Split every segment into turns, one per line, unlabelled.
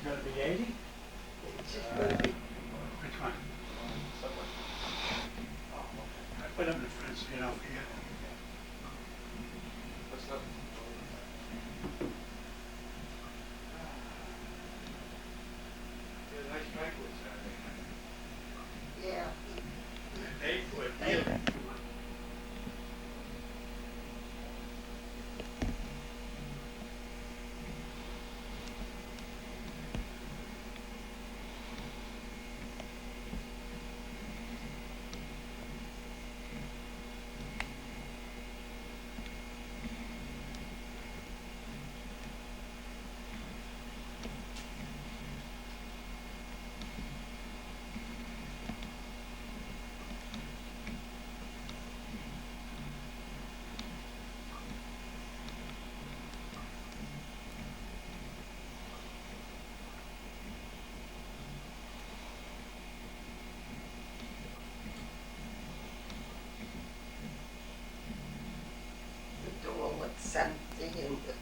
Gonna be 80?
It's just gonna be.
Which one? Oh, okay. I put them in the fridge so you don't forget.
What's up? Yeah, nice banquet Saturday night.
Yeah.
Paid for it, deal.
The door looks empty and the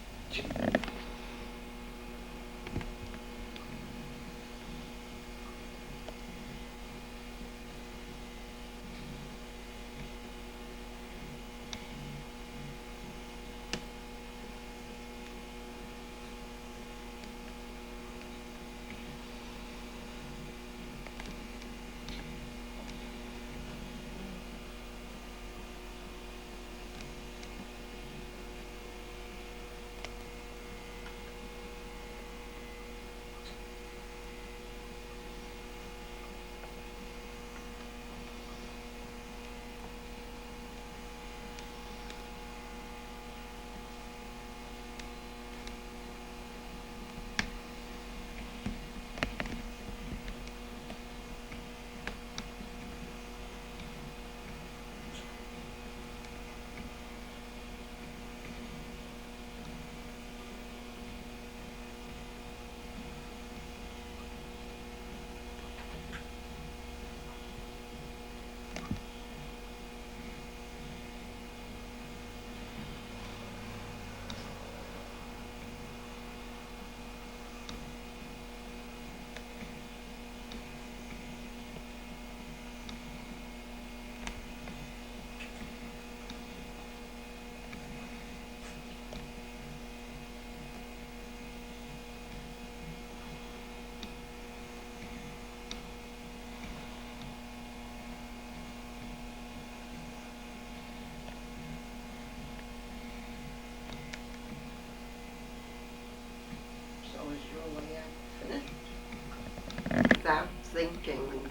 so is your layout finished? Without thinking.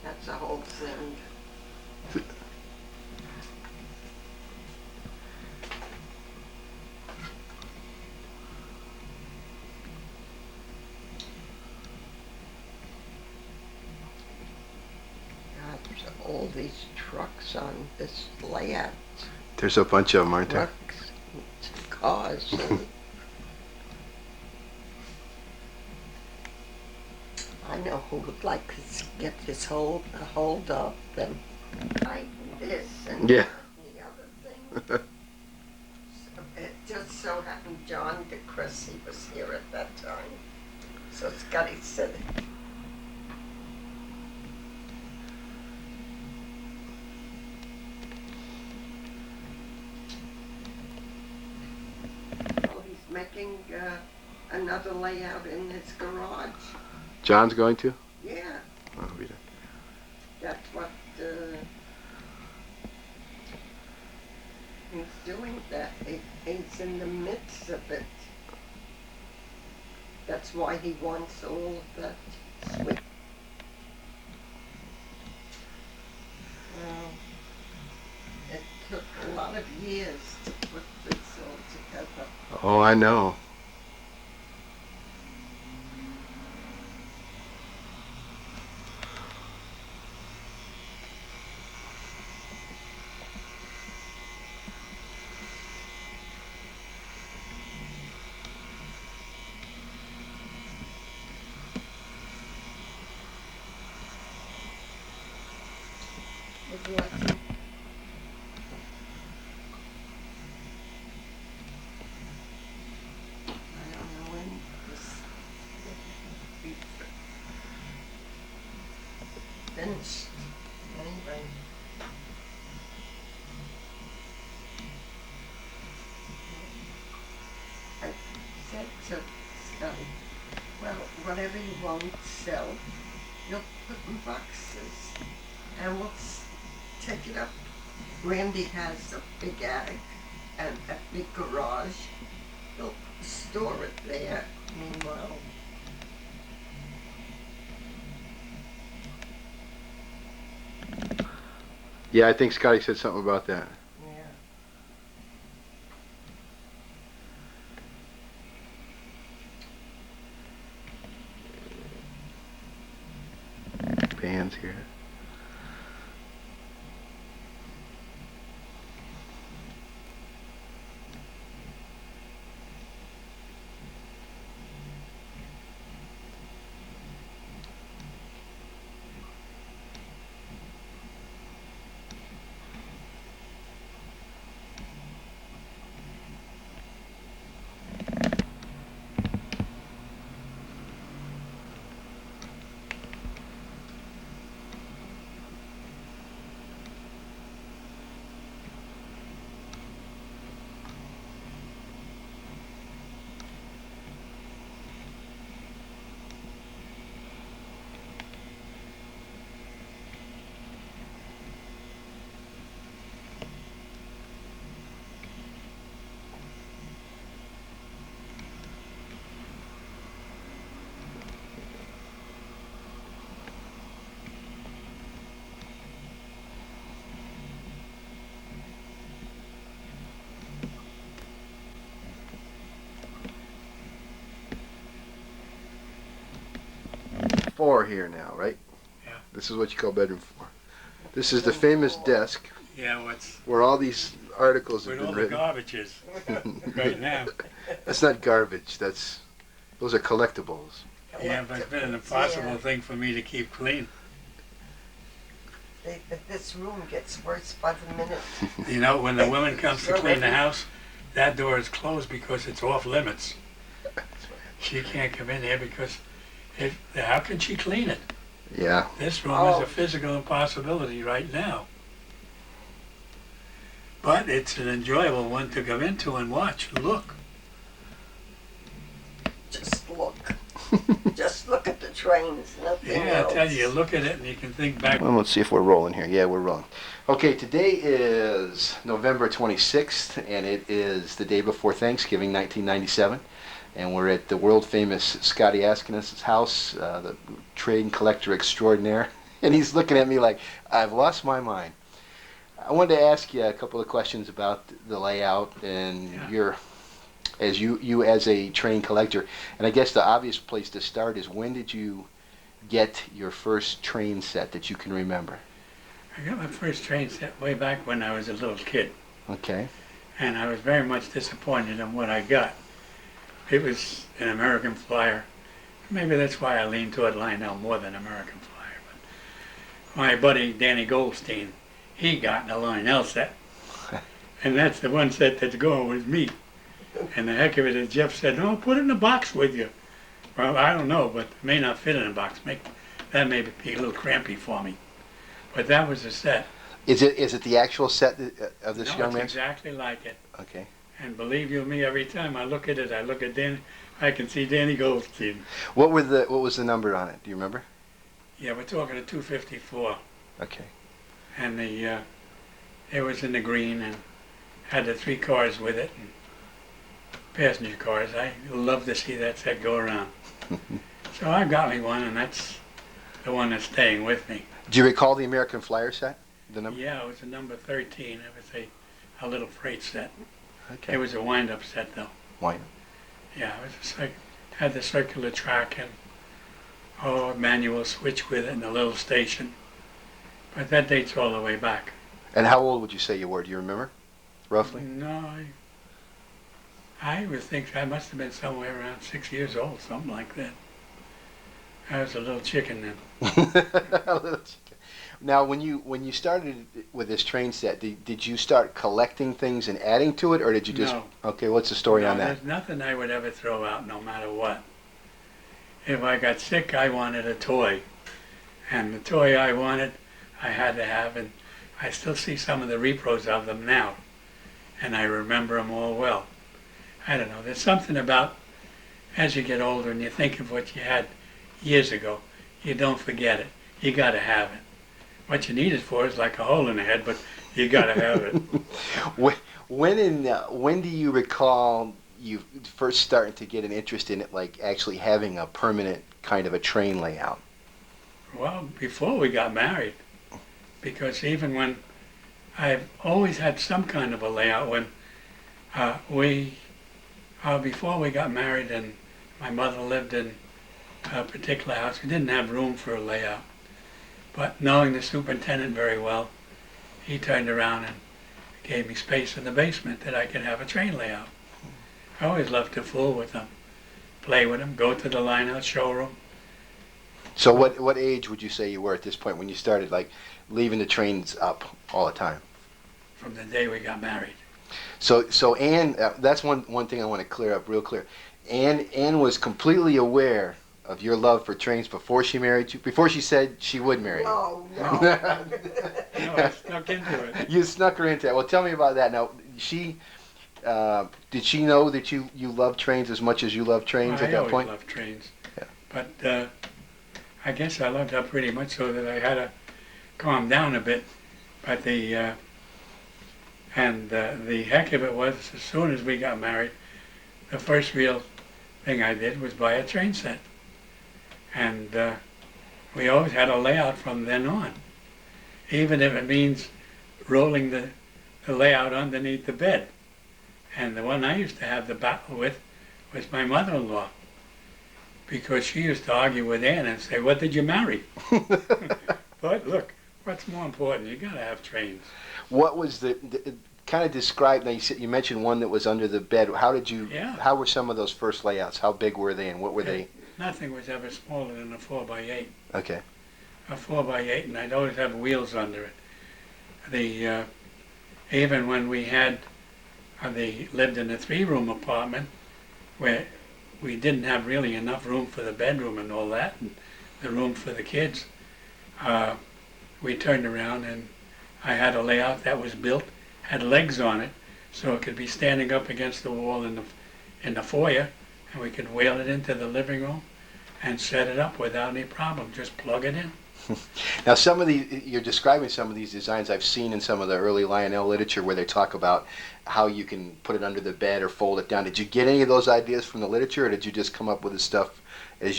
That's the whole thing. God, all these trucks on this layout.
There's a bunch of them, aren't there?
Trucks, cars. And I know who would like to get this hold up and tighten this and
Yeah.
the other thing. So it just so happened John DeCrissi was here at that time. So Scotty said, well, he's making another layout in his garage.
John's going to?
Yeah,
Oh, we don't.
that's what he's doing. That he's in the midst of it. That's why he wants all of that switch. Well, it took a lot of years to put this all together.
Oh, I know.
Would you like some? said Scotty, well, whatever you won't sell, you'll put in boxes and we'll take it up. Randy has a big attic and a big garage. He'll store it there. Meanwhile,
Yeah, I think Scotty said something about that.
yeah.
Bands here. Four here now, right?
Yeah.
This is what you call bedroom 4. This is the famous desk
Yeah, what's
where all these articles have
with
been
all the
written.
garbage is right now.
That's not garbage. Those are collectibles.
Yeah, but it's been an impossible thing for me to keep clean.
This room gets worse by the minute.
You know, when the woman comes to clean the house, that door is closed because it's off limits. She can't come in there because how can she clean it?
Yeah.
This room is a physical impossibility right now. But it's an enjoyable one to come into and watch and look.
Just look. Just look at the trains, nothing
Yeah,
else.
I tell you look at it and you can think back.
Well, let's see if we're rolling here. Yeah, we're rolling. Okay, today is November 26th, and it is the day before Thanksgiving, 1997. And we're at the world famous Scotty Askenas' house, the trade and collector extraordinaire. And he's looking at me like, I've lost my mind. I wanted to ask you a couple of questions about the layout and
Yeah.
you as a train collector. And I guess the obvious place to start is, when did you get your first train set that you can remember?
I got my first train set way back when I was a little kid.
Okay.
And I was very much disappointed in what I got. It was an American Flyer. Maybe that's why I lean toward Lionel more than American Flyer. But my buddy Danny Goldstein, he got a Lionel set. And that's the one set that's going with me. And the heck of it is, Jeff said, no, put it in a box with you. Well, I don't know, but it may not fit in a box. That may be a little crampy for me. But that was the set.
Is it the actual set of this young
It's
man?
exactly like it.
Okay.
And believe you me, every time I look at it, I look at Danny, I can see Danny Goldstein.
What was the number on it? Do you remember?
Yeah, we're talking a 254.
Okay.
And it was in the green and had the 3 cars with it, and passenger cars. I love to see that set go around. So I got me one, and that's the one that's staying with me.
Do you recall the American Flyer set? The number?
Yeah, it was a number 13. It was a little freight set.
Okay.
It was a wind-up set, though.
Why?
Yeah, it was had the circular track and a manual switch with it and a little station. But that dates all the way back.
And how old would you say you were? Do you remember, roughly?
No, I would think I must have been somewhere around 6 years old, something like that. I was a little chicken then.
A little chicken. Now, when you started with this train set, did you start collecting things and adding to it, or did you just?
No.
Okay, what's the story
No,
on that?
There's nothing I would ever throw out, no matter what. If I got sick, I wanted a toy. And the toy I wanted, I had to have, and I still see some of the repros of them now. And I remember them all well. I don't know, there's something about as you get older and you think of what you had years ago, you don't forget it. You got to have it. What you need it for is like a hole in the head, but you got to have it.
When do you recall you first starting to get an interest in it, like actually having a permanent kind of a train layout?
Well, before we got married, because even when I've always had some kind of a layout when before we got married and my mother lived in a particular house, we didn't have room for a layout. But knowing the superintendent very well, he turned around and gave me space in the basement that I could have a train layout. I always loved to fool with them, play with them, go to the line-out showroom.
So what age would you say you were at this point when you started like leaving the trains up all the time?
From the day we got married.
So Ann, that's one thing I want to clear up real clear. Ann was completely aware of your love for trains before she married you, before she said she would marry you.
No, no.
No, I snuck into it.
You snuck her into it. Well, tell me about that. Now, did she know that you loved trains as much as you loved trains at that point?
I always loved trains.
Yeah.
But I guess I loved her pretty much so that I had to calm down a bit. But the heck of it was, as soon as we got married, the first real thing I did was buy a train set. And we always had a layout from then on, even if it means rolling the layout underneath the bed. And the one I used to have the battle with was my mother-in-law, because she used to argue with Ann and say, "What did you marry?" But look, what's more important? You got to have trains.
What was the kind of describe? Now you mentioned one that was under the bed. How did you?
Yeah.
How were some of those first layouts? How big were they, and what were they?
Nothing was ever smaller than a 4x8.
Okay.
A 4x8, and I'd always have wheels under it. Even when we had lived in a 3-room apartment where we didn't have really enough room for the bedroom and all that, and the room for the kids, we turned around and I had a layout that was built, had legs on it, so it could be standing up against the wall in the foyer, and we could wheel it into the living room and set it up without any problem. Just plug it in.
Now, you're describing some of these designs I've seen in some of the early Lionel literature where they talk about how you can put it under the bed or fold it down. Did you get any of those ideas from the literature, or did you just come up with the stuff as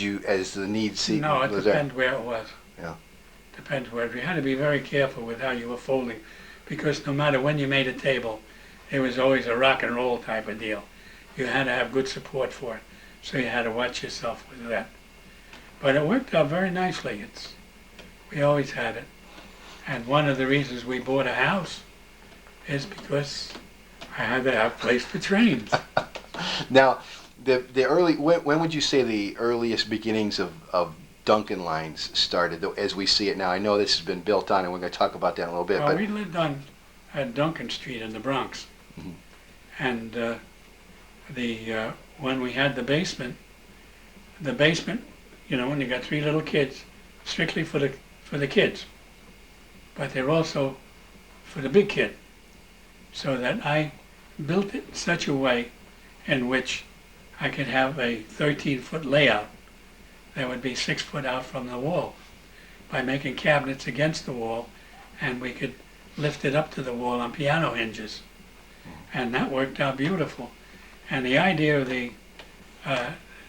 the needs see?
No, it depends where it was.
Yeah.
Depends where. You had to be very careful with how you were folding, because no matter when you made a table, it was always a rock and roll type of deal. You had to have good support for it, so you had to watch yourself with that. But it worked out very nicely. We always had it. And one of the reasons we bought a house is because I had to have a place for trains.
Now, the early when would you say the earliest beginnings of Duncan lines started, as we see it now? I know this has been built on, and we're going to talk about that in a little bit.
Well,
but
we lived at Duncan Street in the Bronx.
Mhm.
And when we had the basement, when you got 3 little kids, strictly for the kids, but they're also for the big kid, so that I built it in such a way in which I could have a 13-foot layout that would be 6 foot out from the wall by making cabinets against the wall, and we could lift it up to the wall on piano hinges. And that worked out beautiful. And the idea of the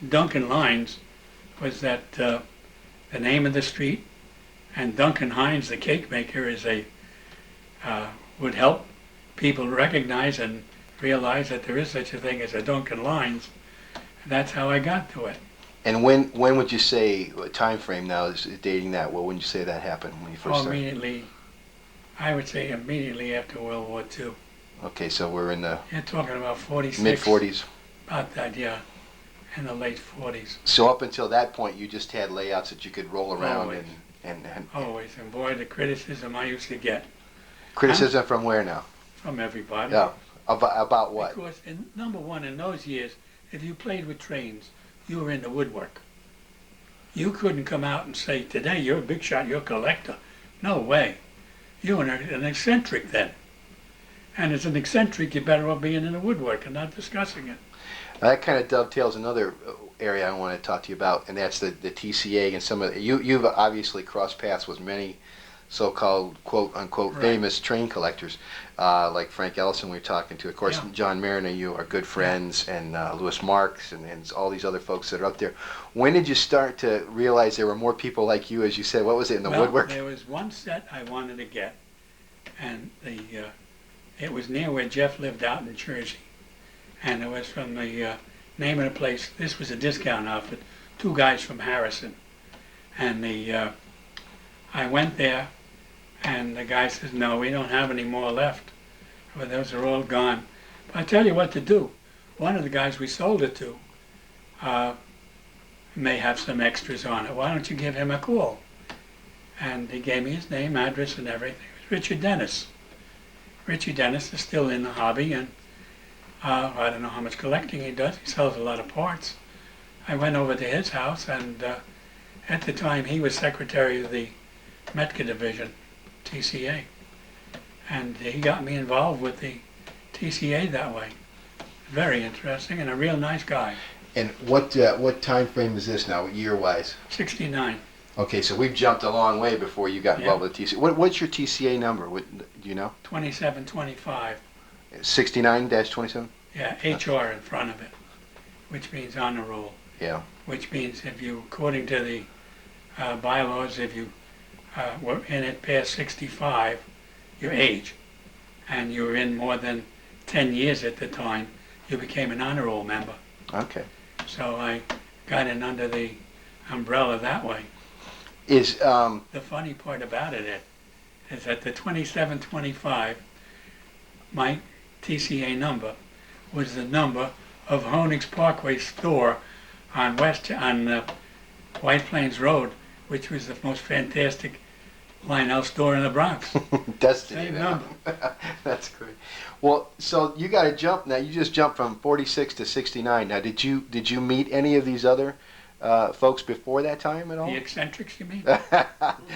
Duncan lines was that the name of the street, and Duncan Hines, the cake maker, would help people recognize and realize that there is such a thing as a Duncan lines. And that's how I got to it.
And when would you say, time frame now is dating that? Well, when would you say that happened when you first started?
Immediately, I would say immediately after World War II.
Okay, so we're in the
You're talking about 46.
mid-40s.
About that, yeah, in the late 40s.
So up until that point, you just had layouts that you could roll around
Always.
and
Always. And boy, the criticism I used to get
criticism from where now?
from everybody.
Yeah. About what?
Because, number one, in those years, if you played with trains, you were in the woodwork. You couldn't come out and say, today you're a big shot, you're a collector. No way. You were an eccentric then. And as an eccentric, you're better off being in the woodwork and not discussing it.
That kind of dovetails another area I want to talk to you about, and that's the TCA and some of you've obviously crossed paths with many so-called quote unquote
Right.
famous train collectors, like Frank Ellison we were talking to. Of course,
Yeah.
John Mariner, you are good friends, and Louis Marks and all these other folks that are up there. When did you start to realize there were more people like you, as you said? What was it in the
Well,
woodwork?
there was one set I wanted to get, and it was near where Jeff lived out in Jersey. And it was from the name of the place. This was a discount outfit. Two guys from Harrison. And I went there, and the guy says, "No, we don't have any more left. Well, those are all gone." But I tell you what to do. One of the guys we sold it to may have some extras on it. Why don't you give him a call? And he gave me his name, address, and everything. It was Richard Dennis. Richie Dennis is still in the hobby, and I don't know how much collecting he does. He sells a lot of parts. I went over to his house, and at the time he was secretary of the Metka division, TCA. And he got me involved with the TCA that way. Very interesting, and a real nice guy.
And what time frame is this now, year-wise?
69.
Okay, so we've jumped a long way before you got involved with TCA. What's your TCA number? Do you know?
2725.
69-27?
Yeah, HR in front of it, which means honor roll.
Yeah.
Which means if you, according to the bylaws, if you were in it past 65, your age, and you were in more than 10 years at the time, you became an honor roll member.
Okay.
So I got in under the umbrella that way.
Is
The funny part about it is that the 2725, my TCA number, was the number of Honig's Parkway store on White Plains Road, which was the most fantastic Lionel store in the Bronx.
Destiny?
Same
now.
number.
That's great. Well, so you got to jump now. You just jumped from 46 to 69. Now, did you meet any of these other folks before that time at all?
The eccentrics, you mean?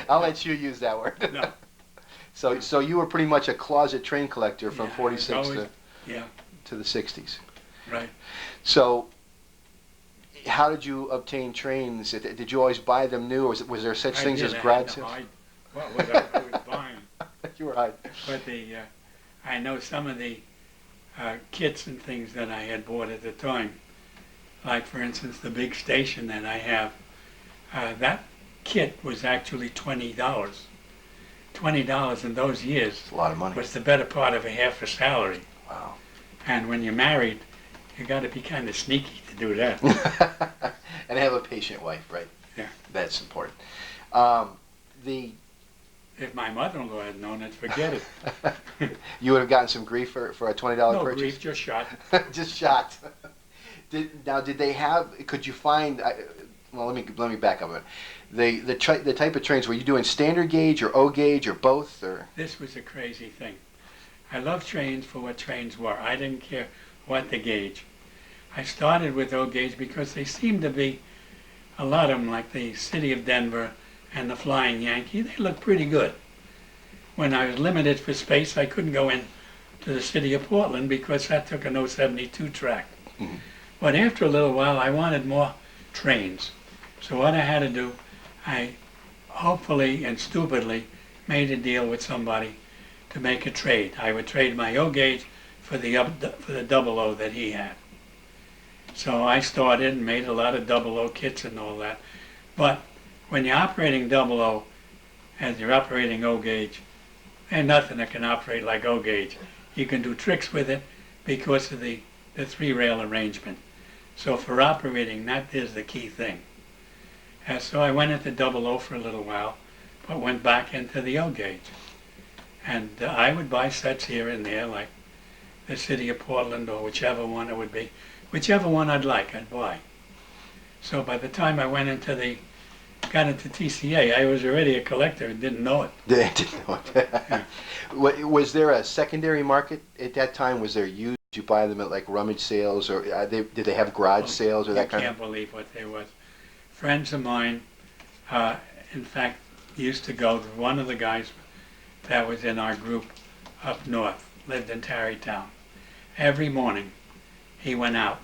I'll let you use that word.
No.
So you were pretty much a closet train collector from
Yeah,
46
always, yeah,
to the 60s.
right.
So how did you obtain trains? Did you always buy them new, or was there such things as garage sales?
What was I was buying?
You were hiding.
But I know some of the kits and things that I had bought at the time. Like, for instance, the big station that I have. That kit was actually $20. $20 in those years
It's a lot of money.
was the better part of a half a salary.
Wow.
And when you're married, you got to be kind of sneaky to do that.
And have a patient wife, right?
Yeah.
That's important.
If my mother-in-law had known it, forget it.
You would have gotten some grief for a $20
No
purchase?
grief, just shot.
Just shot. Did they have, could you find, well, let me back up a minute. The type of trains, were you doing standard gauge or O gauge or both? Or
This was a crazy thing. I loved trains for what trains were. I didn't care what the gauge. I started with O gauge because they seemed to be, a lot of them, like the City of Denver and the Flying Yankee, they looked pretty good. When I was limited for space, I couldn't go in to the city of Portland because that took an 072 track.
Mhm.
But after a little while, I wanted more trains. So what I had to do, I hopefully and stupidly made a deal with somebody to make a trade. I would trade my O gauge for the double O that he had. So I started and made a lot of double O kits and all that. But when you're operating double O and you're operating O gauge, there's nothing that can operate like O gauge. You can do tricks with it because of the three-rail arrangement. So for operating, that is the key thing. And so I went into double O for a little while, but went back into the O gauge. And I would buy sets here and there, like the City of Portland or whichever one it would be. Whichever one I'd like, I'd buy. So by the time I got into TCA, I was already a collector and didn't know it.
they didn't know it. Was there a secondary market at that time? Was there used? Did you buy them at like rummage sales, or did they have garage sales or that kind
You can't believe what there was. Friends of mine, in fact, used to go to one of the guys that was in our group up north, lived in Tarrytown. Every morning he went out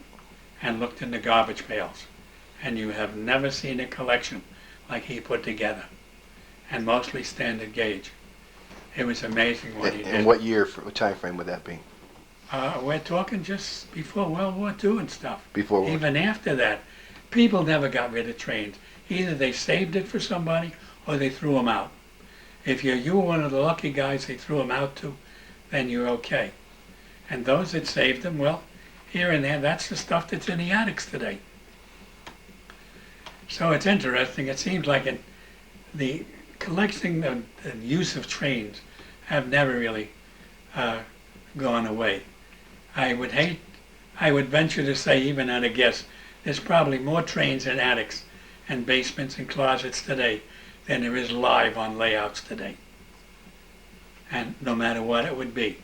and looked in the garbage pails, and you have never seen a collection like he put together, and mostly standard gauge. It was amazing what he did.
And what year, what time frame would that be?
We're talking just before World War II and stuff.
Before World
Even after that, people never got rid of trains. Either they saved it for somebody or they threw them out. If you were one of the lucky guys they threw them out to, then you're okay. And those that saved them, well, here and there, that's the stuff that's in the attics today. So it's interesting. It seems like the collecting and use of trains have never really gone away. I would venture to say, even at a guess, there's probably more trains in attics and basements and closets today than there is live on layouts today. And no matter what it would be.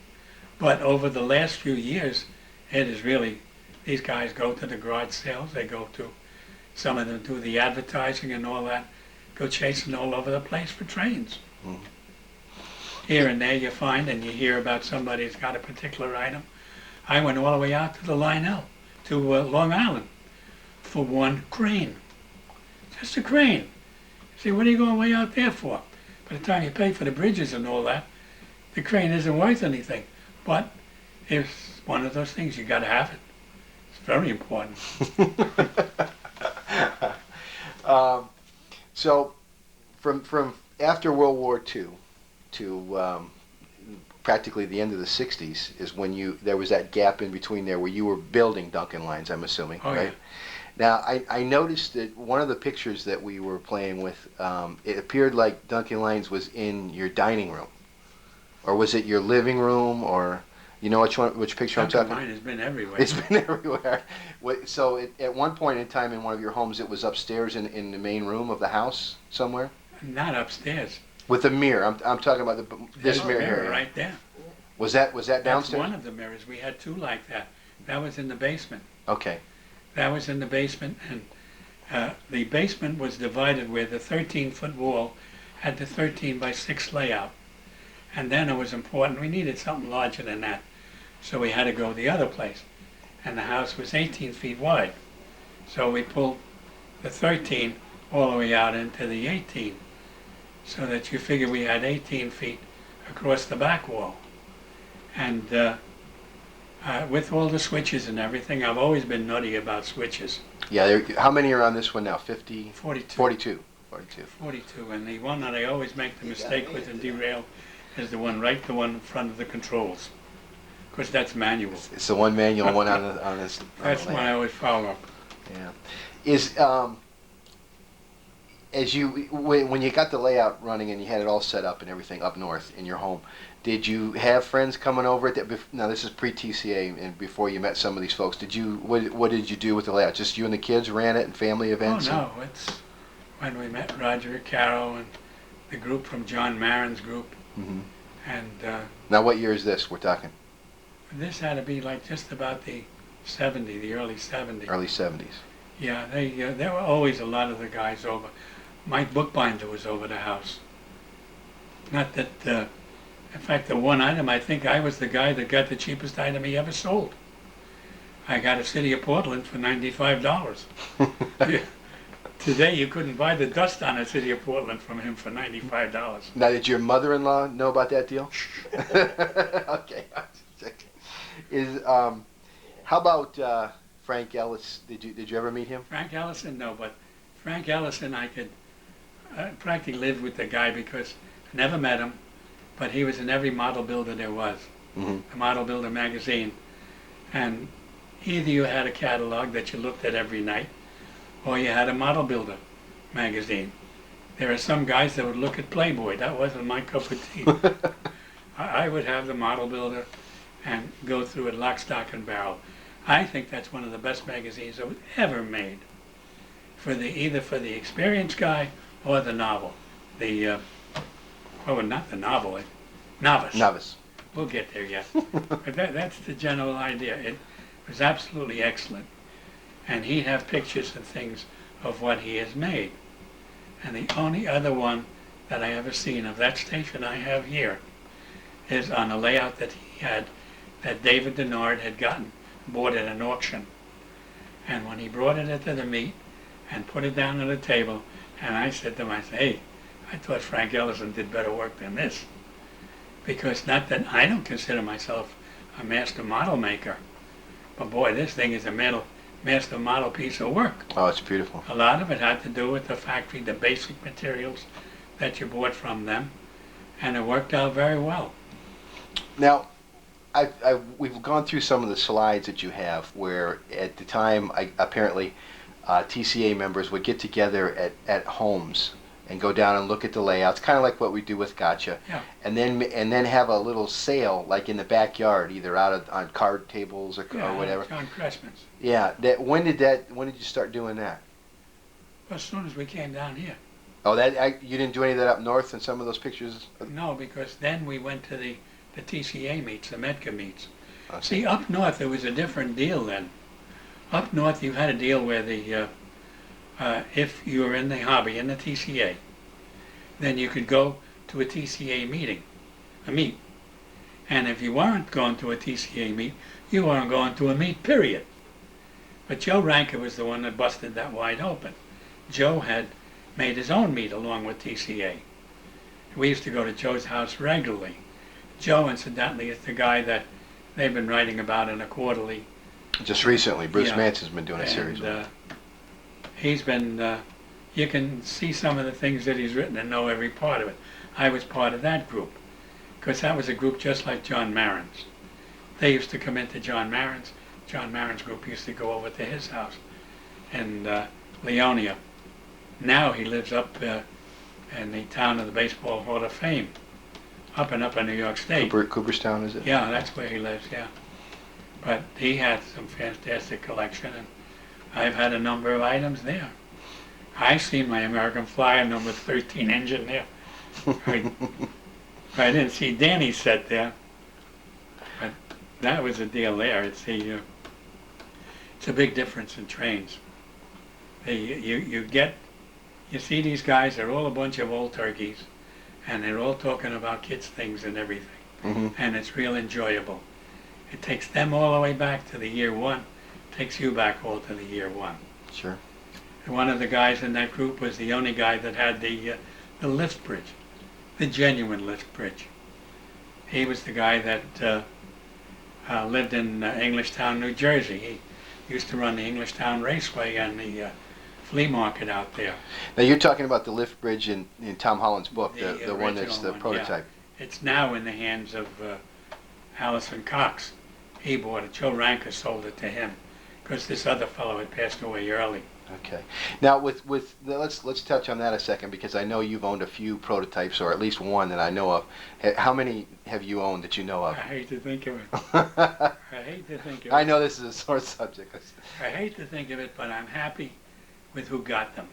But over the last few years, it is really, these guys go to the garage sales, they go to, some of them do the advertising and all that, go chasing all over the place for trains.
Mm-hmm.
Here and there you find and you hear about somebody who's got a particular item. I went all the way out to the Lionel, to Long Island, for one crane. Just a crane. See, what are you going way out there for? By the time you pay for the bridges and all that, the crane isn't worth anything. But it's one of those things, you got to have it. It's very important.
So, from after World War II to practically the end of the 60s is when there was that gap in between there where you were building Duncan lines, I'm assuming,
Oh,
right?
yeah.
Now, I noticed that one of the pictures that we were playing with, it appeared like Duncan Lines was in your dining room. Or was it your living room, or you know which picture I'm talking about?
Mine has been everywhere.
It's been everywhere. So at one point in time in one of your homes, it was upstairs in the main room of the house somewhere?
Not upstairs.
With a mirror. I'm talking about this
There's a
mirror here.
right there.
Was that
That's
downstairs?
one of the mirrors. We had two like that. That was in the basement.
Okay.
That was in the basement, and the basement was divided where the 13-foot wall had the 13 by 6 layout. And then it was important, we needed something larger than that. So we had to go the other place. And the house was 18 feet wide. So we pulled the 13 all the way out into the 18. So that you figure we had 18 feet across the back wall. And with all the switches and everything, I've always been nutty about switches.
Yeah, how many are on this one now? 50?
42.
42.
42, and the one that I always make the mistake with and derail is the one in front of the controls. Of course, that's manual.
It's the one manual, one on this.
That's one I always follow up.
Yeah. Is as you when you got the layout running and you had it all set up and everything up north in your home, did you have friends coming over at that? Now this is pre-TCA and before you met some of these folks. What did you do with the layout? Just you and the kids ran it and family events?
Oh no, it's when we met Roger Caro and the group from John Marin's group.
Mm-hmm.
And
now what year is this we're talking?
this had to be like just about the early 70s.
Early 70s.
Yeah, there were always a lot of the guys over. Mike Bookbinder was over the house. Not that, in fact, the one item, I think I was the guy that got the cheapest item he ever sold. I got a City of Portland for $95. Today you couldn't buy the dust on a City of Portland from him for $95.
Now, did your mother-in-law know about that deal? Okay. How about Frank Ellis? Did you ever meet him?
Frank Ellison, no, but Frank Ellison, I could practically live with the guy because I never met him, but he was in every model builder there was,
Mm-hmm.
the Model Builder magazine. And either you had a catalog that you looked at every night, or you had a Model Builder magazine. There are some guys that would look at Playboy. That wasn't my cup of tea. I would have the Model Builder and go through it lock, stock, and barrel. I think that's one of the best magazines that was ever made for either for the experienced guy or the novel. Not the novel, novice.
Novice.
We'll get there yet. But that's the general idea. It was absolutely excellent. And he'd have pictures and things of what he has made. And the only other one that I ever seen of that station I have here is on a layout that he had that David Denard had bought at an auction. And when he brought it into the meet and put it down on the table, and I said to him, I said, hey, I thought Frank Ellison did better work than this. Because not that I don't consider myself a master model maker, but boy, this thing is a master model piece of work.
Oh, it's beautiful.
A lot of it had to do with the factory, the basic materials that you bought from them, and it worked out very well.
Now, we've gone through some of the slides that you have where at the time, apparently, TCA members would get together at homes and go down and look at the layouts, kind of like what we do with Gotcha,
Yeah.
and then have a little sale like in the backyard, either on card tables or whatever.
John Cressman's.
Yeah. When did you start doing that?
As soon as we came down here.
Oh, you didn't do any of that up north in some of those pictures?
No, because then we went to the TCA meets, the Metka meets.
Okay.
See, up north there was a different deal then. Up north you had a deal where if you were in the hobby, in the TCA, then you could go to a TCA meet. And if you weren't going to a TCA meet, you weren't going to a meet, period. But Joe Ranker was the one that busted that wide open. Joe had made his own meet along with TCA. We used to go to Joe's house regularly. Joe, incidentally, is the guy that they've been writing about in a quarterly.
Just recently, Bruce
Yeah.
Manson's been doing a series with him.
He's been, you can see some of the things that he's written and know every part of it. I was part of that group, because that was a group just like John Marin's. They used to come into John Marin's. John Marin's group used to go over to his house in Leonia. Now he lives up in the town of the Baseball Hall of Fame, up in New York State.
Cooperstown, is it?
Yeah, that's where he lives, yeah. But he had some fantastic collection, and I've had a number of items there. I see my American Flyer number 13 engine there. I didn't see Danny's set there, but that was a deal there. It's a big difference in trains. You see these guys, they're all a bunch of old turkeys, and they're all talking about kids' things and everything.
Mm-hmm.
And it's real enjoyable. It takes them all the way back to the year one, takes you back all to the year one.
Sure.
And one of the guys in that group was the only guy that had the lift bridge, the genuine lift bridge. He was the guy that lived in Englishtown, New Jersey. He used to run the Englishtown Raceway and the flea market out there.
Now you're talking about the lift bridge in Tom Holland's book, the one
original
that's the
one,
prototype.
yeah. It's now in the hands of Allison Cox. He bought it. Joe Ranker sold it to him because this other fellow had passed away early.
Okay. Now let's touch on that a second, because I know you've owned a few prototypes, or at least one that I know of. How many have you owned that you know
I
of?
hate to think of it. I hate to think of it.
I know this is a sore subject.
I hate to think of it, but I'm happy with who got them.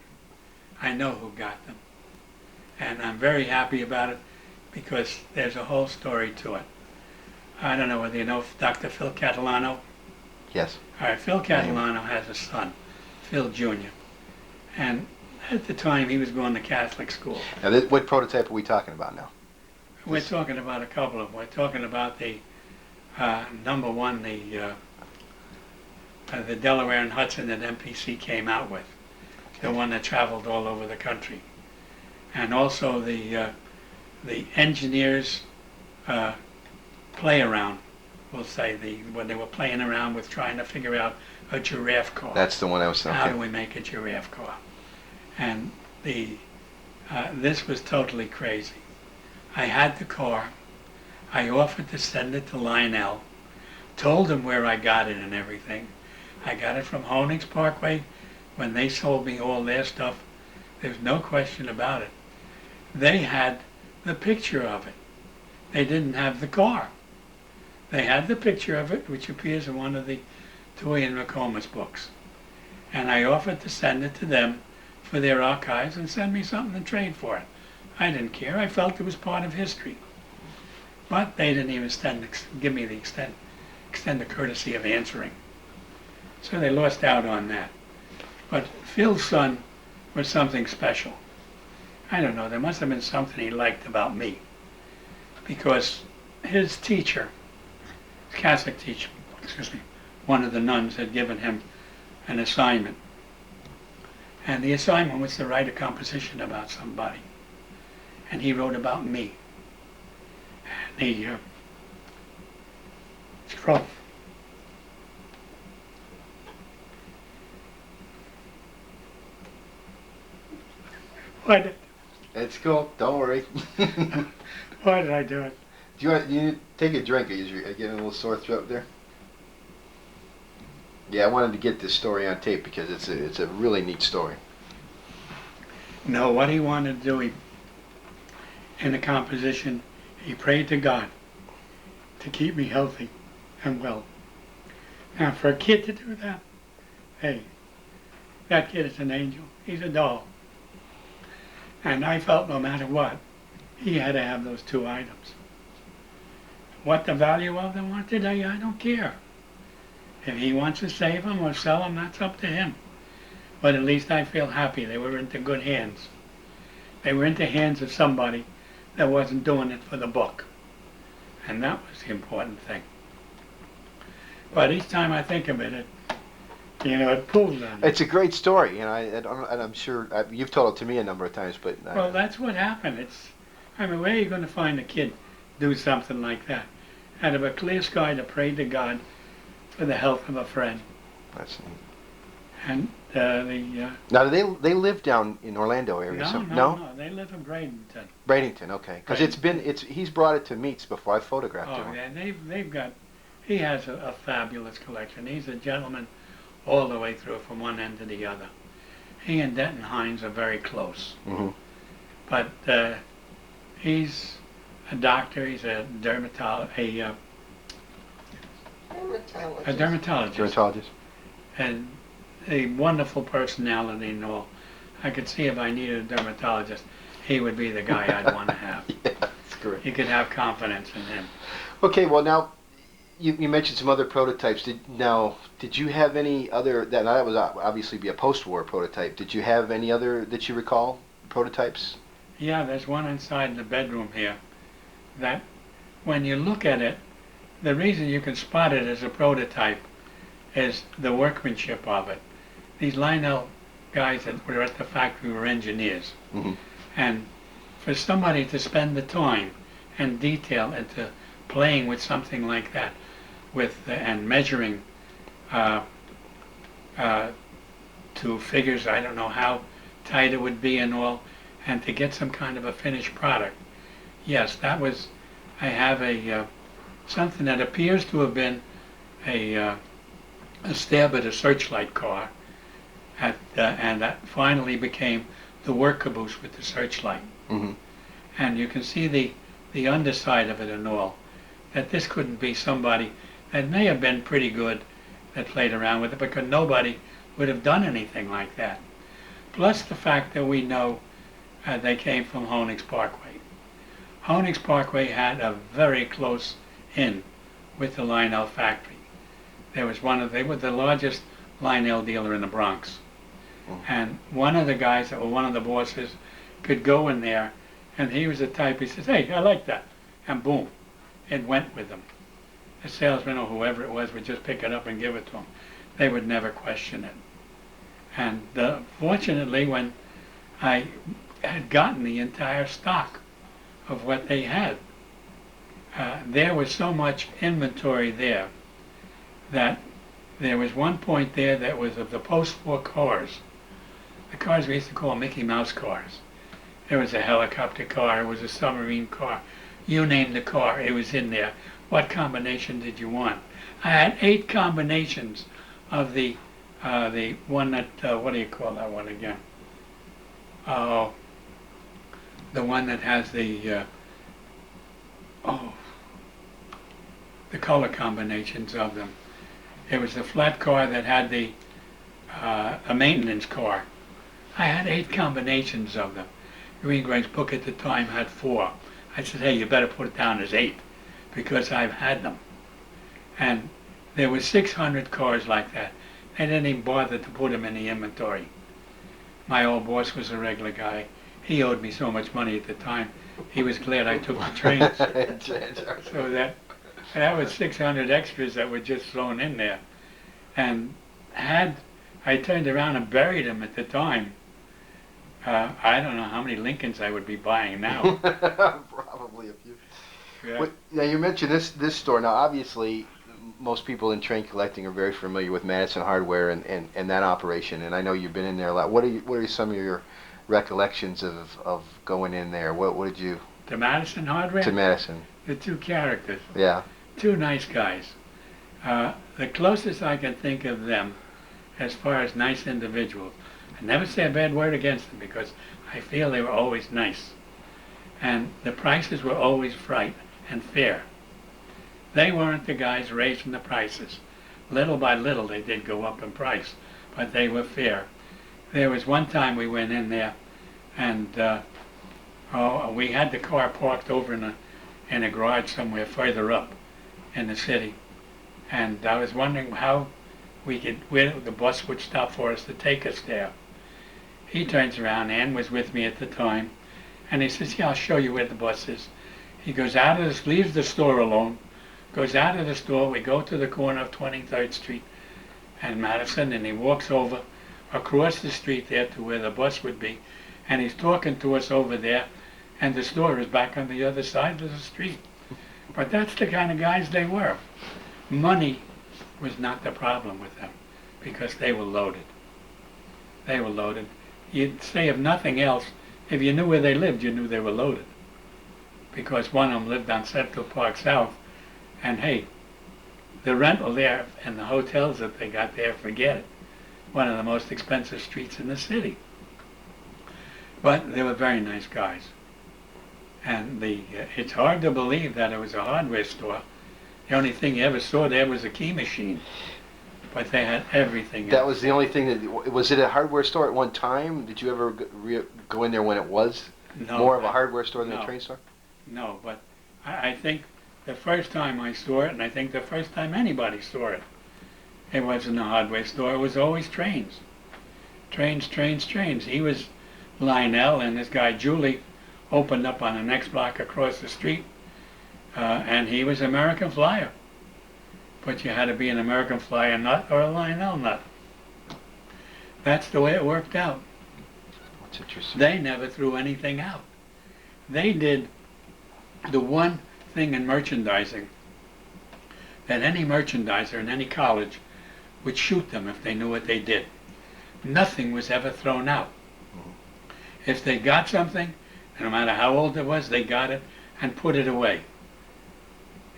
I know who got them. And I'm very happy about it because there's a whole story to it. I don't know whether you know Dr. Phil Catalano.
Yes.
All right, Phil Catalano has a son, Phil Jr. And at the time, he was going to Catholic school.
Now, what prototype are we talking about now?
We're talking about a couple of them. We're talking about the number one, the Delaware and Hudson that MPC came out with, the one that traveled all over the country, and also the engineers play around. We'll say when they were playing around with trying to figure out a giraffe car.
That's the one I was thinking.
How do we make a giraffe car? And this was totally crazy. I had the car. I offered to send it to Lionel, told him where I got it and everything. I got it from Honig's Parkway when they sold me all their stuff. There's no question about it. They had the picture of it. They didn't have the car. They had the picture of it, which appears in one of the Toy and McComas books. And I offered to send it to them for their archives and send me something to trade for it. I didn't care. I felt it was part of history. But they didn't even give me the extend the courtesy of answering. So they lost out on that. But Phil's son was something special. I don't know, there must have been something he liked about me. Because his teacher Catholic teacher, one of the nuns had given him an assignment. And the assignment was to write a composition about somebody. And he wrote about me. And he scroll. Why
It's cool. Don't worry.
why did I do it?
You need to take a drink? Are you getting a little sore throat there? Yeah, I wanted to get this story on tape because it's a really neat story.
No, what he wanted to do, in the composition, he prayed to God to keep me healthy and well. Now, for a kid to do that, hey, that kid is an angel. He's a doll. And I felt no matter what, he had to have those two items. What the value of them are today, I don't care. If he wants to save them or sell them, that's up to him. But at least I feel happy they were into good hands. They were into hands of somebody that wasn't doing it for the book. And that was the important thing. But each time I think of it, it pulls on me.
It's a great story, and I'm sure you've told it to me a number of times. But
Well, that's what happened. Where are you going to find a kid do something like that? Out of a clear sky to pray to God for the health of a friend.
That's neat.
And
Now, do they live down in Orlando area?
No, they live in Bradenton.
Bradenton, okay. Because he's brought it to meets before. I photographed him.
Oh, yeah, he has a fabulous collection. He's a gentleman all the way through from one end to the other. He and Denton Hines are very close.
Mm-hmm.
But he's a doctor, he's a dermatologist.
Dermatologist.
And a wonderful personality and all. I could see if I needed a dermatologist, he would be the guy I'd want to have.
Yeah, that's great.
You could have confidence in him.
Okay, well now, you mentioned some other prototypes. Did you have any other, that would obviously be a post-war prototype, did you have any other that you recall, prototypes?
Yeah, there's one inside the bedroom here that when you look at it, the reason you can spot it as a prototype is the workmanship of it. These Lionel guys that were at the factory were engineers.
Mm-hmm.
And for somebody to spend the time and detail into playing with something like that, and measuring to figures, I don't know how tight it would be and all, and to get some kind of a finished product. Yes, that was, I have something that appears to have been a stab at a searchlight car, and that finally became the work caboose with the searchlight.
Mm-hmm.
And you can see the underside of it and all, that this couldn't be somebody that may have been pretty good that played around with it, because nobody would have done anything like that. Plus the fact that we know they came from Honig's Parkway. Honig's Parkway had a very close in with the Lionel factory. They were the largest Lionel dealer in the Bronx. And one of the guys that were one of the bosses could go in there, and he was the type, he says, "Hey, I like that." And boom, it went with them. The salesman or whoever it was would just pick it up and give it to them. They would never question it. And fortunately, when I had gotten the entire stock of what they had, there was so much inventory there that there was one point there that was of the post-war cars. The cars we used to call Mickey Mouse cars. There was a helicopter car, it was a submarine car. You name the car, it was in there. What combination did you want? I had 8 combinations of the one that, what do you call that one again? Oh, the one that has the color combinations of them. It was the flat car that had a maintenance car. I had 8 combinations of them. Greengrain's book at the time had 4. I said, "Hey, you better put it down as 8 because I've had them." And there were 600 cars like that. They didn't even bother to put them in the inventory. My old boss was a regular guy. He owed me so much money at the time. He was glad I took the trains. So that That was 600 extras that were just thrown in there. And had I turned around and buried them at the time, I don't know how many Lincolns I would be buying now.
Probably a few.
Yeah.
Well, now you mentioned this store. Now, obviously, most people in train collecting are very familiar with Madison Hardware and that operation. And I know you've been in there a lot. What are some of your recollections of going in there? What did you
The Madison Hardware?
to Madison?
The two characters.
Yeah.
Two nice guys. The closest I can think of them as far as nice individuals. I never say a bad word against them because I feel they were always nice. And the prices were always right and fair. They weren't the guys raising the prices. Little by little they did go up in price, but they were fair. There was one time we went in there and we had the car parked over in a garage somewhere further up in the city. And I was wondering where the bus would stop for us to take us there. He turns around, Ann was with me at the time, and he says, yeah, I'll show you where the bus is. He goes out of this, leaves the store alone, goes out of the store, we go to the corner of 23rd Street and Madison, and he walks over across the street there to where the bus would be, and he's talking to us over there, and the store is back on the other side of the street. But that's the kind of guys they were. Money was not the problem with them because they were loaded. They were loaded. You'd say if nothing else, if you knew where they lived, you knew they were loaded. Because one of them lived on Central Park South, and hey, the rental there and the hotels that they got there, forget it. One of the most expensive streets in the city. But they were very nice guys. And it's hard to believe that it was a hardware store. The only thing you ever saw there was a key machine. But they had everything.
That was the only thing was it a hardware store at one time? Did you ever go in there when it was more of a hardware store than a train store?
No, but I think the first time I saw it, and I think the first time anybody saw it, it wasn't a hardware store. It was always trains. Trains, trains, trains. He was Lionel, and this guy Julie opened up on the next block across the street, and he was American Flyer. But you had to be an American Flyer nut or a Lionel nut. That's the way it worked out.
That's interesting.
They never threw anything out. They did the one thing in merchandising that any merchandiser in any college would shoot them if they knew what they did. Nothing was ever thrown out. If they got something, no matter how old it was, they got it and put it away.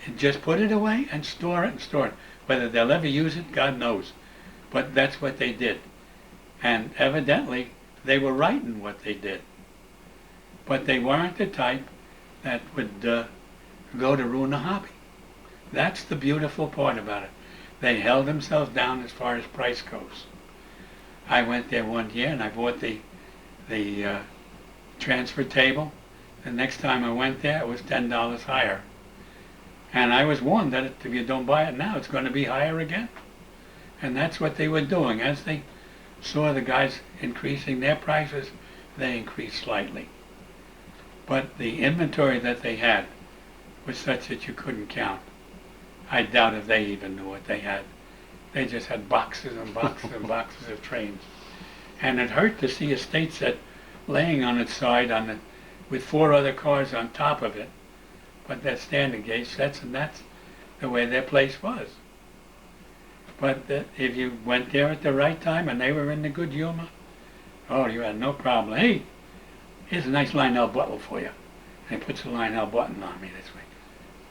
And just put it away and store it and store it. Whether they'll ever use it, God knows. But that's what they did. And evidently, they were right in what they did. But they weren't the type that would go to ruin a hobby. That's the beautiful part about it. They held themselves down as far as price goes. I went there one year and I bought the transfer table. The next time I went there, it was $10 higher. And I was warned that if you don't buy it now, it's going to be higher again. And that's what they were doing. As they saw the guys increasing their prices, they increased slightly. But the inventory that they had was such that you couldn't count. I doubt if they even knew what they had. They just had boxes and boxes and boxes of trains. And it hurt to see a state set laying on its side with 4 other cars on top of it. But that's standard gauge sets, and that's the way their place was. But if you went there at the right time and they were in the good humor, oh, you had no problem. Hey, here's a nice Lionel button for you. And he puts a Lionel button on me this way.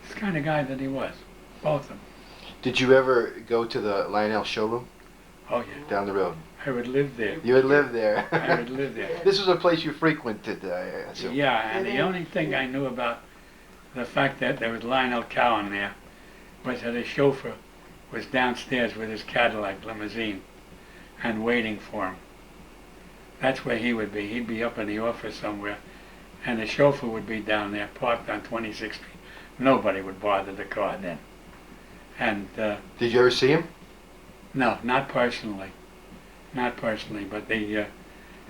It's the kind of guy that he was, both of them.
Did you ever go to the Lionel showroom?
Oh, yeah.
Down the road?
I would live there.
You would live there?
I would live there.
This was a place you frequented, I assume.
Yeah, and the only thing I knew about the fact that there was Lionel Cowan there was that his chauffeur was downstairs with his Cadillac limousine and waiting for him. That's where he would be. He'd be up in the office somewhere, and the chauffeur would be down there, parked on 26th Street. Nobody would bother the car then. And
did you ever see him?
no, not personally. Not personally, but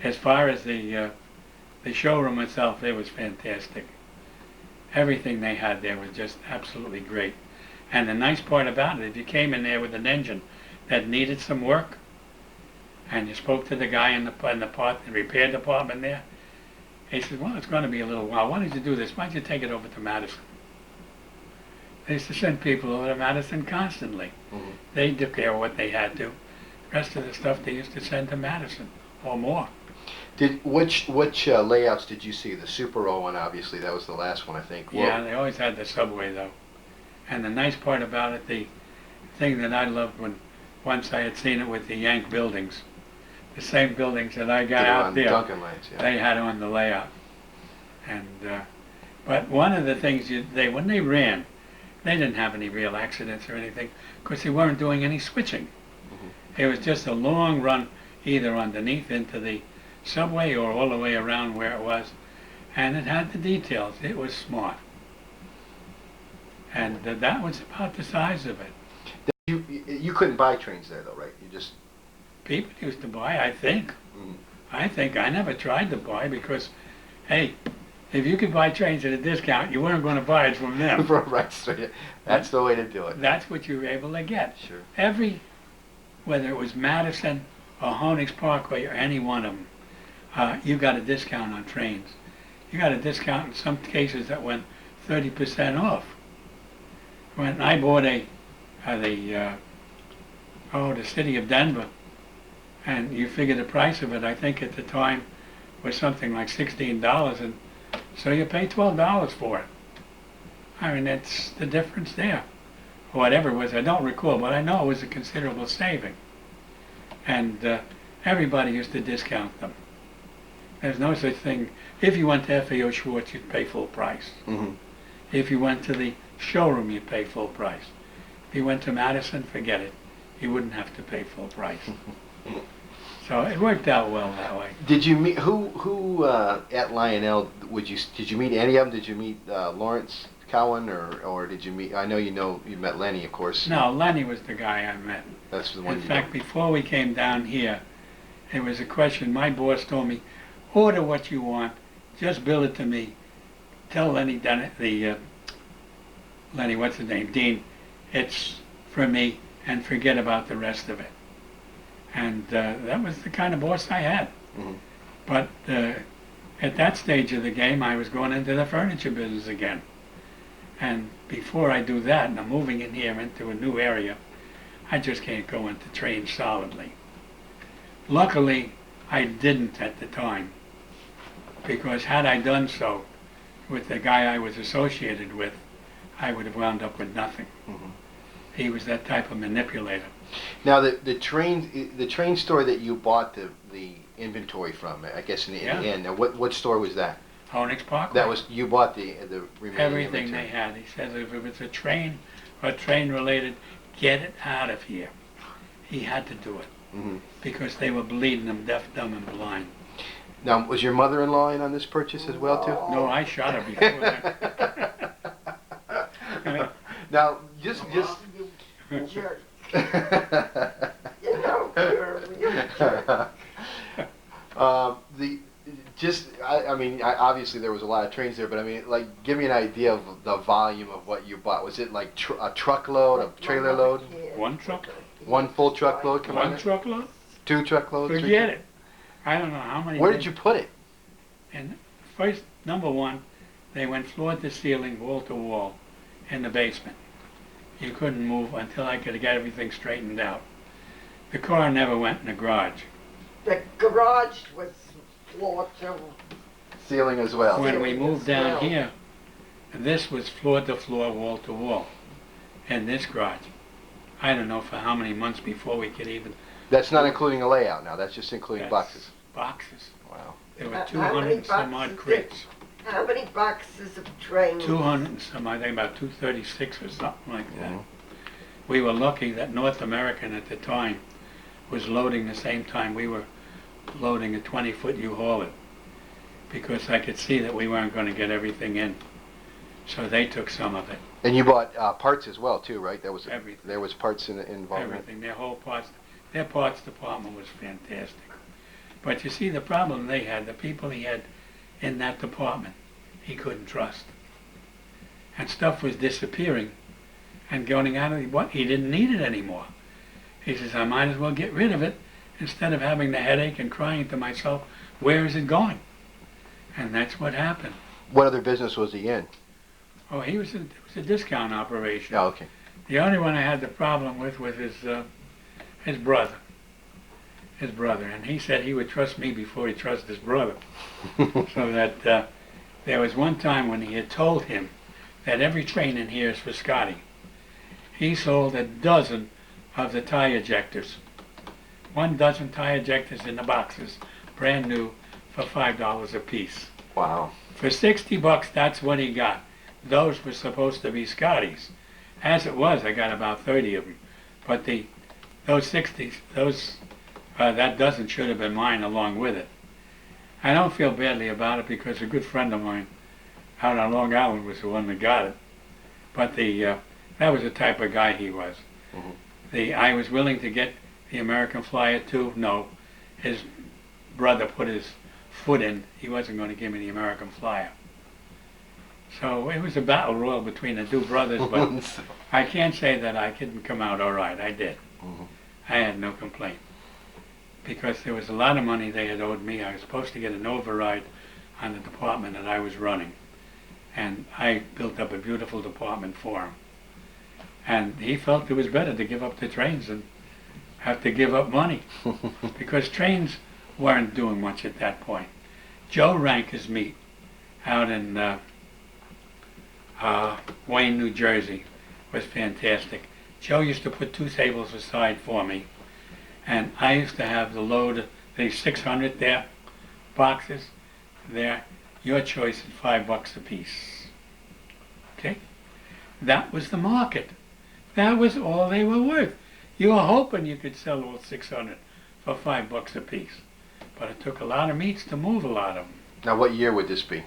as far as the showroom itself, it was fantastic. Everything they had there was just absolutely great. And the nice part about it, if you came in there with an engine that needed some work, and you spoke to the guy in the repair department there, he said, well, it's going to be a little while. Why don't you do this? Why don't you take it over to Madison? They used to send people over to Madison constantly.
Mhm.
They took care of what they had to. The rest of the stuff they used to send to Madison or more.
Which layouts did you see? The Super O one, obviously, that was the last one, I think.
Yeah, they always had the subway though. And the nice part about it, the thing that I loved when once I had seen it with the Yank buildings, the same buildings that I got out
on
there,
Duncan Lanes, yeah.
they had on the layout. And but one of the things when they ran, they didn't have any real accidents or anything because they weren't doing any switching. It was just a long run, either underneath into the subway or all the way around where it was, and it had the details. It was smart, and that was about the size of it.
You couldn't buy trains there, though, right? You just
People used to buy, I think.
Mhm.
I never tried to buy because, hey, if you could buy trains at a discount, you weren't going to buy it from them.
right. So that's the way to do it.
That's what you were able to get.
Sure.
Whether it was Madison or Honix Parkway or any one of them, you got a discount on trains. You got a discount in some cases that went 30% off. When I bought the city of Denver, and you figure the price of it, I think at the time was something like $16, and so you pay $12 for it. I mean, it's the difference there. Whatever it was, I don't recall, but I know it was a considerable saving. And everybody used to discount them. There's no such thing. If you went to FAO Schwartz, you'd pay full price.
Mm-hmm.
If you went to the showroom, you'd pay full price. If you went to Madison, forget it. You wouldn't have to pay full price. So it worked out well that way.
Did you meet who at Lionel? Did you meet any of them? Did you meet Lawrence Cowan or did you meet? I know you met Lenny, of course.
No, Lenny was the guy I met.
That's the one.
In fact, before we came down here, it was a question. My boss told me, order what you want, just bill it to me. Tell Lenny Lenny, what's his name, Dean, it's for me, and forget about the rest of it. And that was the kind of boss I had.
Mm-hmm.
But at that stage of the game, I was going into the furniture business again. And before I do that, and I'm moving in here into a new area, I just can't go into trains solidly. Luckily, I didn't at the time, because had I done so with the guy I was associated with, I would have wound up with nothing.
Mm-hmm.
He was that type of manipulator.
Now the train store that you bought the inventory from, I guess in the end. Now what store was that?
Honix Parkway.
That was you bought the remaining
everything
inventory.
they had. He said if it was a train or train related, get it out of here. He had to do it
Mm-hmm.
because they were bleeding him deaf, dumb, and blind.
Now was your mother-in-law in on this purchase as well too?
No, I shot her before that.
Now just
You jerk. You know, you're a real jerk.
I mean, obviously there was a lot of trains there, but I mean, like, give me an idea of the volume of what you bought. Was it like a truckload, a trailer load?
One truck?
One full truckload? Come on.
One truckload?
2 truckloads? 3
Forget it. I don't know how many.
Where did you put it?
And first, number one, they went floor to ceiling, wall to wall, in the basement. You couldn't move until I could get everything straightened out. The car never went in the garage.
The garage was floor to
Ceiling as well.
When we
Ceiling
moved
as
down
well.
here, this was floor to floor, wall to wall, in this garage. I don't know for how many months before we could even.
That's not including a layout now. That's just including
That's
boxes.
Boxes.
Wow.
There were
How
200
many
and some odd
boxes
crates.
How many boxes of trains?
200 and some, I think about 236 or something like that.
Mhm.
We were lucky that North American at the time was loading the same time we were loading a 20-foot U-Haul it, because I could see that we weren't going to get everything in. So they took some of it.
And you bought parts as well too, right? That was
Everything.
There was parts involved.
Everything, their parts department was fantastic. But you see the problem they had, the people he had in that department, he couldn't trust. And stuff was disappearing, and going out of what he didn't need it anymore. He says, I might as well get rid of it instead of having the headache and crying to myself, where is it going? And that's what happened.
What other business was he in?
Oh, it was a discount operation.
Oh, okay.
The only one I had the problem with was his brother. His brother, and he said he would trust me before he trusted his brother. So that there was one time when he had told him that every train in here is for Scotty. He sold a dozen of the tire ejectors. 1 dozen tire ejectors in the boxes, brand new, for $5 a piece.
Wow.
For $60, that's what he got. Those were supposed to be Scotty's. As it was, I got about 30 of them. But that dozen should have been mine along with it. I don't feel badly about it because a good friend of mine out on Long Island was the one that got it. But that was the type of guy he was.
Mm-hmm.
I was willing to get the American Flyer too. No, his brother put his foot in. He wasn't going to give me the American Flyer. So it was a battle royal between the two brothers, but I can't say that I didn't come out all right. I did.
Mm-hmm.
I had no complaint. Because there was a lot of money they had owed me. I was supposed to get an override on the department that I was running. And I built up a beautiful department for him. And he felt it was better to give up the trains than have to give up money. Because trains weren't doing much at that point. Joe Ranker's meat out in Wayne, New Jersey was fantastic. Joe used to put 2 tables aside for me. And I used to have the load, the 600 there, boxes there, your choice at $5 a piece. Okay? That was the market. That was all they were worth. You were hoping you could sell all 600 for $5 a piece. But it took a lot of meats to move a lot of them.
Now, what year would this be?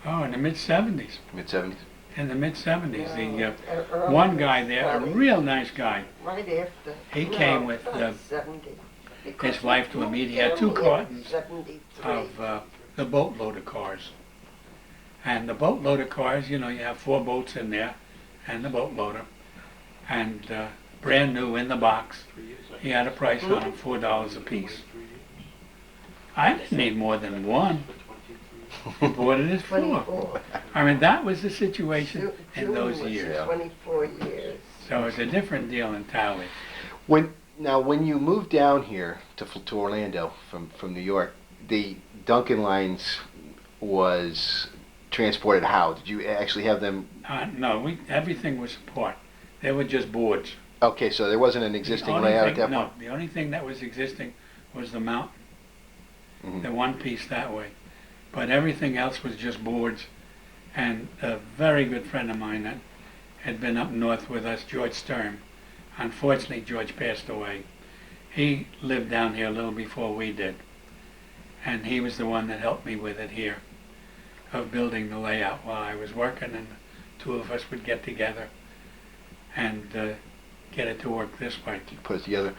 Oh, in the mid-70s.
Mid-70s?
In the mid-70s.
Early
One guy there, a
70s.
real nice guy,
Right after.
he came with
about 70.
his wife to a meet. He had 2 cartons
73.
of the boatload of cars. And the boatload of cars, you have 4 boats in there and the boatloader. And brand new in the box. He had a price on them, $4 a piece. I didn't need more than one. He bought it as 4.
24.
I mean, that was the situation in
June
those
was
years.
24 years.
So it's a different deal entirely.
When you moved down here to Orlando from New York, the Duncan lines was transported how? Did you actually have them?
No, everything was apart. They were just boards.
Okay, so there wasn't an existing layout at that point?
No, the only thing that was existing was the mountain,
Mm-hmm.
the one piece that way. But everything else was just boards. And a very good friend of mine that had been up north with us, George Sturm. Unfortunately, George passed away. He lived down here a little before we did. And he was the one that helped me with it here, of building the layout while I was working, and the 2 of us would get together and get it to work this way.
Put it together.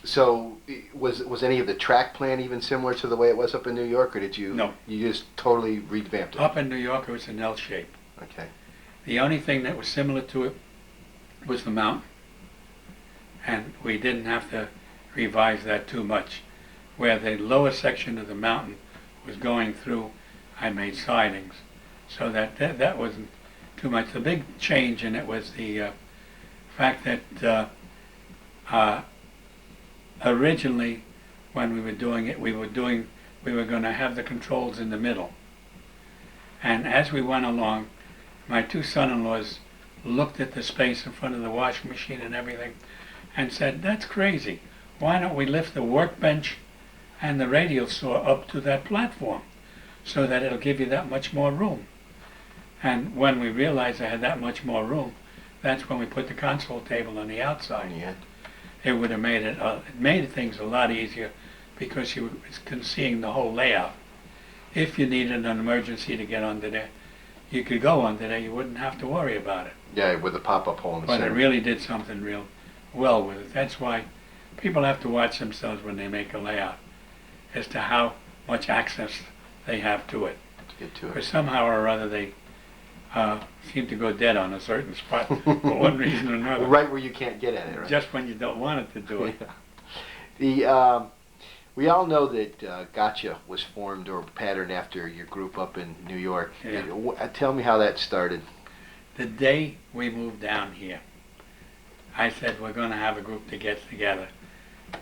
So was any of the track plan even similar to the way it was up in New York, or did you?
No.
You just totally revamped it.
Up in New York, it was an L shape.
Okay.
The only thing that was similar to it was the mountain, and we didn't have to revise that too much. Where the lower section of the mountain was going through, I made sidings, so that wasn't too much. The big change in it was the fact that originally, when we were doing it, we were going to have the controls in the middle. And as we went along, my 2 son-in-laws looked at the space in front of the washing machine and everything and said, that's crazy. Why don't we lift the workbench and the radial saw up to that platform so that it'll give you that much more room? And when we realized I had that much more room, that's when we put the console table on the outside.
Yeah.
It would have made it made things a lot easier because you were seeing the whole layout. If you needed an emergency to get under there, you could go under there. You wouldn't have to worry about it.
Yeah, with the pop-up hole in the
But
center.
it really did something real well with it. That's why people have to watch themselves when they make a layout as to how much access they have to it.
Get to
Or
it.
somehow or other they seem to go dead on a certain spot for one reason or another.
Right where you can't get at it, right?
Just when you don't want it to do it.
Yeah. We all know that Gotcha was formed or patterned after your group up in New York.
Yeah.
Tell me how that started.
The day we moved down here, I said we're going to have a group that gets together.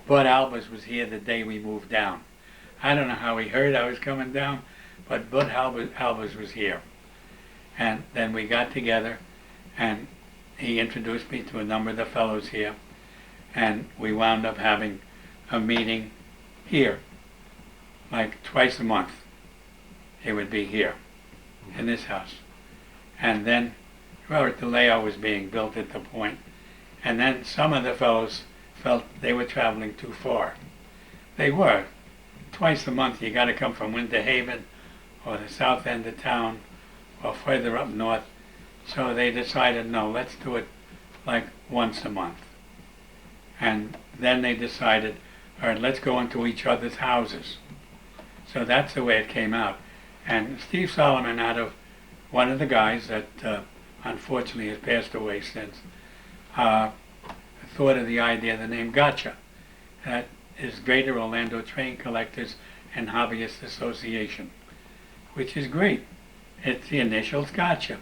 Bud Albers was here the day we moved down. I don't know how he heard I was coming down, but Bud Albers was here. And then we got together, and he introduced me to a number of the fellows here, and we wound up having a meeting here, like twice a month. It would be here, in this house. And then, well, the layout was being built at the point, and then some of the fellows felt they were traveling too far. They were. Twice a month you got to come from Winter Haven or the south end of town or further up north. So they decided, no, let's do it like once a month. And then they decided, all right, let's go into each other's houses. So that's the way it came out. And Steve Solomon, out of one of the guys that unfortunately has passed away since, thought of the idea, the name Gotcha. That is Greater Orlando Train Collectors and Hobbyists Association, which is great. It's the initials Gotcha.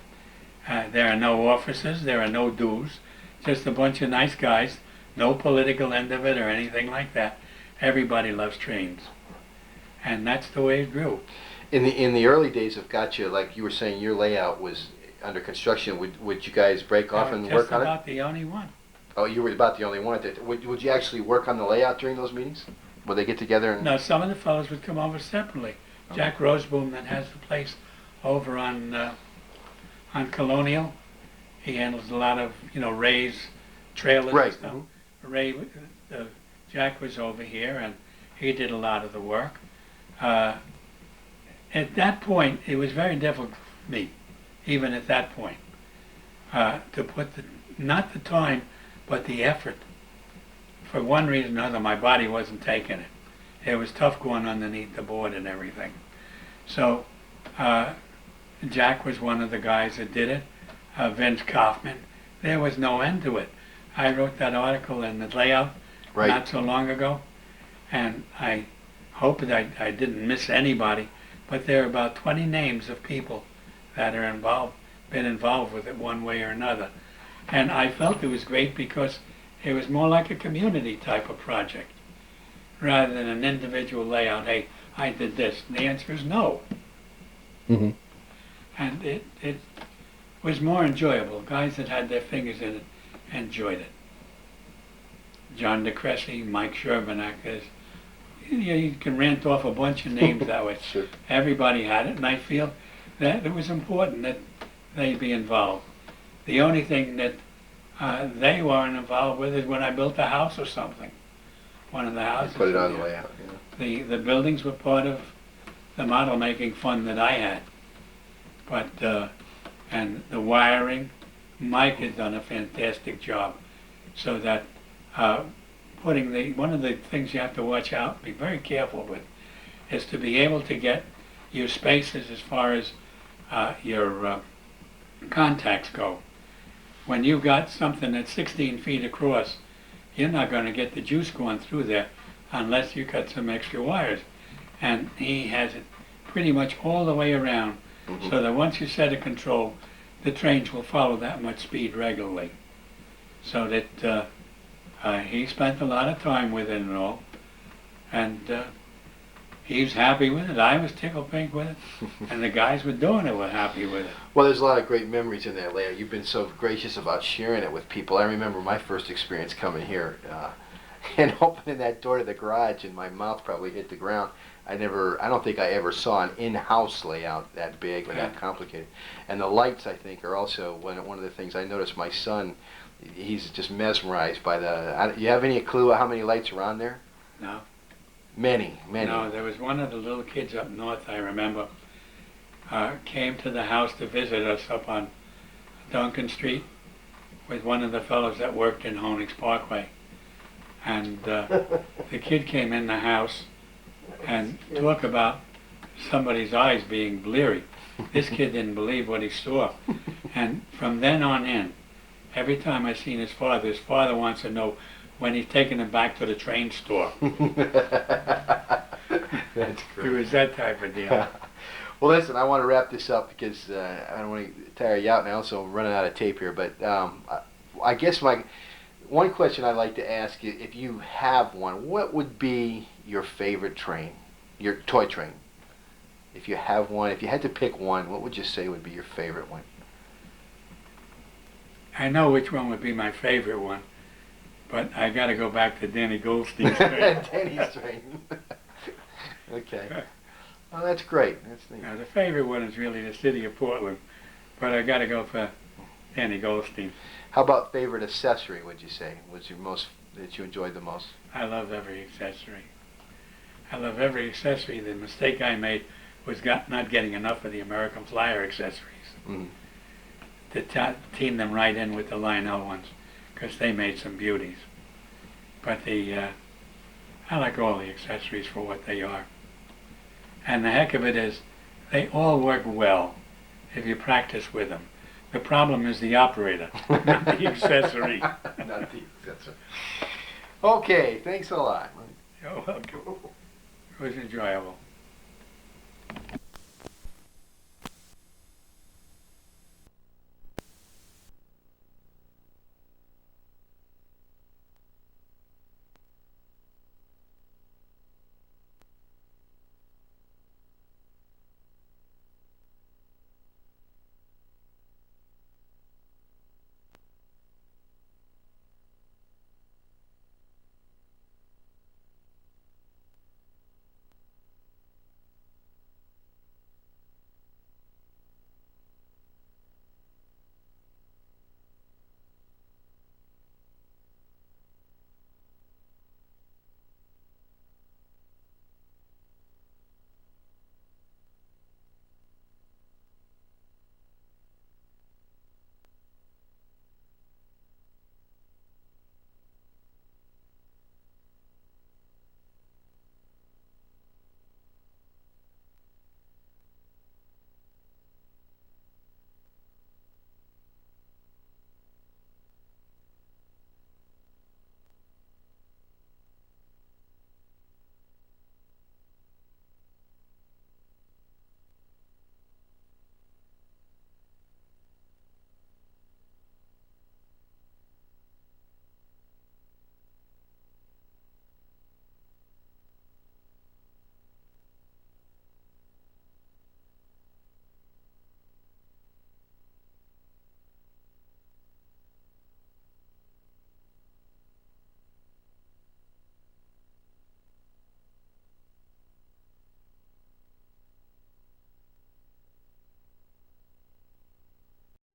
There are no officers, there are no dues, just a bunch of nice guys, no political end of it or anything like that. Everybody loves trains. And that's the way it grew.
In the early days of Gotcha, like you were saying, your layout was under construction. Would you guys break off and work on
Just
it?
about the only one.
Oh, you were about the only one. Would you actually work on the layout during those meetings? Would they get together and?
No, some of the fellows would come over separately. Jack Roseboom, that has the place over on Colonial, he handles a lot of, Ray's trailers
Right.
and stuff. Ray, Jack was over here, and he did a lot of the work. At that point, it was very difficult for me, even at that point, to put not the time, but the effort. For one reason or another, my body wasn't taking it. It was tough going underneath the board and everything. So Jack was one of the guys that did it. Vince Kaufman. There was no end to it. I wrote that article in the layout not so long ago, and I hope that I didn't miss anybody, but there are about 20 names of people that are been involved with it one way or another. And I felt it was great because it was more like a community type of project rather than an individual layout. Hey, I did this. And the answer is no.
Mm-hmm.
And it was more enjoyable. Guys that had their fingers in it enjoyed it. John DeCressy, Mike Sherbanak, you can rant off a bunch of names that way.
Sure.
Everybody had it, and I feel that it was important that they be involved. The only thing that they weren't involved with is when I built a house or something. One of the houses.
Put it on the layout. Yeah.
The buildings were part of the model making fund that I had. But, and the wiring, Mike has done a fantastic job. So that one of the things you have to watch out, be very careful with, is to be able to get your spaces as far as your contacts go. When you've got something that's 16 feet across, you're not going to get the juice going through there unless you cut some extra wires. And he has it pretty much all the way around, so that once you set a control, the trains will follow that much speed regularly. So that he spent a lot of time with it and all, and he was happy with it. I was tickled pink with it, and the guys were doing it were happy with it.
Well, there's a lot of great memories in that layout. You've been so gracious about sharing it with people. I remember my first experience coming here and opening that door to the garage, and my mouth probably hit the ground. I don't think I ever saw an in-house layout that big or that complicated. And the lights, I think, are also one of the things I noticed. My son, he's just mesmerized by you have any clue how many lights are on there?
No.
Many.
No, there was one of the little kids up north, I remember, came to the house to visit us up on Duncan Street with one of the fellows that worked in Honix Parkway. And the kid came in the house and talk about somebody's eyes being bleary. This kid didn't believe what he saw. And from then on in, every time I seen his father wants to know when he's taking him back to the train store.
That's
It
great.
was that type of deal.
Well, listen, I want to wrap this up because I don't want to tire you out now, so I'm running out of tape here. But I guess my one question I'd like to ask you, if you have one, what would be your favorite train, your toy train? If you have one, if you had to pick one, what would you say would be your favorite one?
I know which one would be my favorite one, but I got to go back to Danny Goldstein's train.
Danny's train. Okay. Well, that's great. That's neat.
Now, the favorite one is really the city of Portland, but I got to go for Danny Goldstein.
How about favorite accessory, would you say? Was your most, that you enjoyed the most?
I love every accessory. I love every accessory. The mistake I made was not getting enough of the American Flyer accessories.
Mm.
To team them right in with the Lionel ones, because they made some beauties. But I like all the accessories for what they are. And the heck of it is, they all work well if you practice with them. The problem is the operator, not the accessory.
Not the accessory. Okay, thanks a lot.
You're welcome. It was enjoyable.